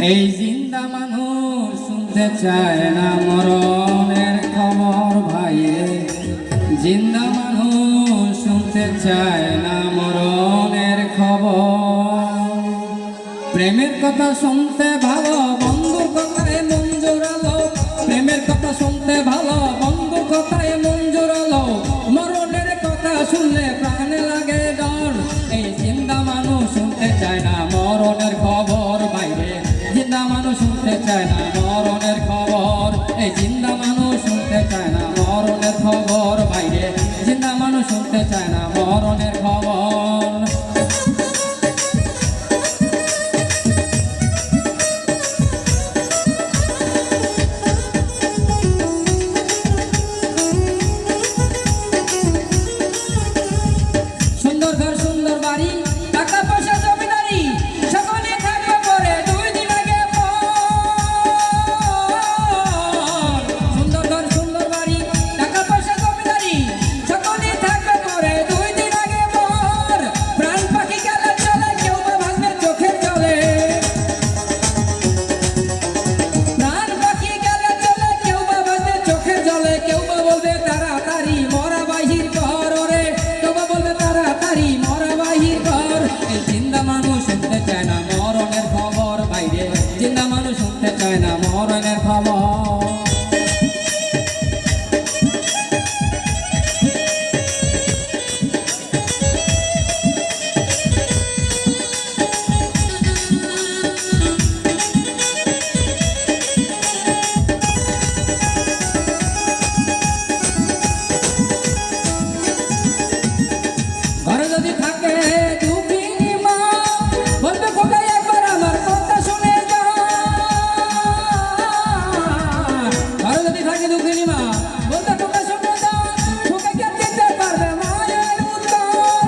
এই জিন্দা মানুষ শুনতে চায় না মরণের খবর ভাইয়ে, জিন্দা মানুষ শুনতে চায় না মরণের খবর। প্রেমের কথা শুনতে ভালো, বন্ধুর কথায় মন জোরালো, প্রেমের কথা শুনতে ভালো, বন্ধুর কথায় মন জোরালো, মরণের কথা শুনলে প্রাণে লাগে ডর। এই জিন্দা মানুষ শুনতে চায় না মরণের খবর বাইরে, জিন্দা মানুষ শুনতে চায় না মরণের খবর। এই জিন্দা মানুষ শুনতে চায় না মরণের খবর বাইরে, জিন্দা মানুষ শুনতে চায় না মরণের খবর। সুন্দর ঘর সুন্দর বাড়ি, টাকা পয়সা জমিদারি, সকলে থাকবে পরে দুই দিন আগে পর। সুন্দর ঘর সুন্দর বাড়ি, টাকা পয়সা জমিদারি, সকলে থাকবে পরে দুই দিন আগে পর। প্রাণ পাখি গেলে চলে, কেউ বা ভাসবে চোখের জলে। প্রাণ পাখি গেলে চলে, কেউ বা ভাসবে চোখের জলে। কেউ বা বলবে তাড়াতাড়ি মরা বাহির কর রে, কেউ বা বলবে তাড়াতাড়ি মরা বাহির কর। এই জিন্দা মানুষ শুনতে চায় না মরণের খবর বাইরে, জিন্দা মানুষ শুনতে চায় না মরণের খবর। ঘরে যদি থাকে দুঃখিনী মা, বলবে খোকাই একবার আমার কথা শুনে যা। ঘরে যদি থাকে দুঃখিনী মা, বলবে খোকা শুনে যা। খোকাকে দিতে পারবে মায়ের উত্তর,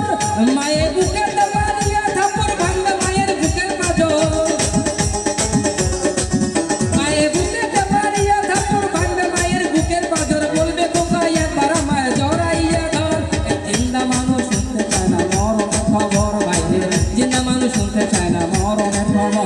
মায়ের বুকের দেওয়ালিয়া থাপ্পড় ভাঙবে মায়ের বুকের পাঁজর। মায়ের বুকের দেওয়ালিয়া থাপ্পড় ভাঙবে মায়ের বুকের পাঁজর। বলবে খোকাই একবার আমায় জড়াইয়া ধর। এই জিন্দা মানুষ শুনতে চায় না মরণের খবর বাইরে, জিন্দা মানুষ শুনতে চায় না মরণের খবর।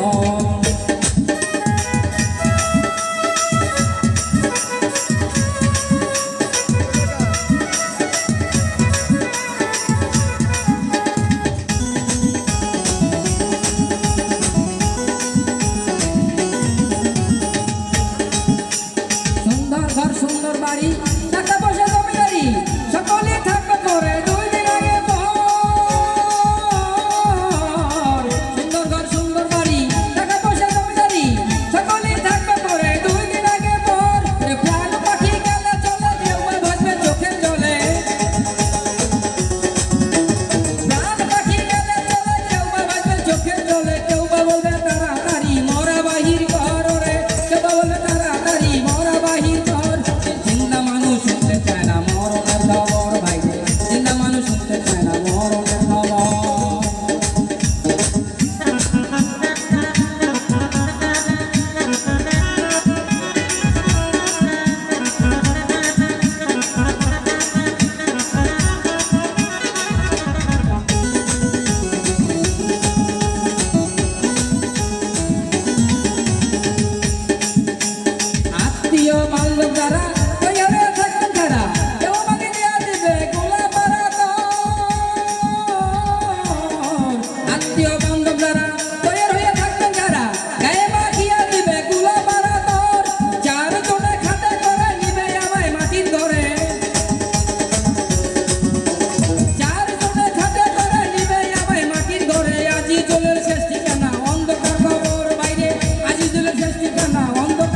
সুন্দর ঘর সুন্দর বাড়ি, টাকা পয়সা জমিদারি, সকলে থাকবে পরে দুই দিন আগে পর। সুন্দর ঘর সুন্দর বাড়ি, টাকা পয়সা জমিদারি, সকলে থাকবে পরে দুই দিন আগে পর। প্রাণ পাখি গেলে চলে, কেউ বা ভাসবে চোখের জলে। প্রাণ পাখি গেলে চলে, কেউ বা ভাসবে চোখের জলে। কেউ বা বলবে তাড়াতাড়ি মরা বাহির কর রে, কেউ বা বলবে তাড়াতাড়ি মরা বাহির কর। জিন্দা মানুষ শুনতে চায় না মরণের খবর ভাইরে, জিন্দা মানুষ শুনতে চায় না মরণের খবর। আত্মীয় বান্ধব যারা তৈয়ারে থাকবেন যারা, কেউ আমাকে দিয়া দিবে গোলা পাড়া তোর। আত্মীয় বান্ধব যারা তৈয়ার হয়ে থাকবেন যারা, গায়ে মাখিয়া দিবে গোলা পাড়া তোর। চার জনে খাতে করে নিবে আমায় মাটির ধরে, চার জনে খাতে করে নিবে আমায় মাটির ধরে। আজি জলের শেষ ঠিকানা অন্ধকার খবর বাইরে, আজি জলের শেষ ঠিকানা অন্ধকার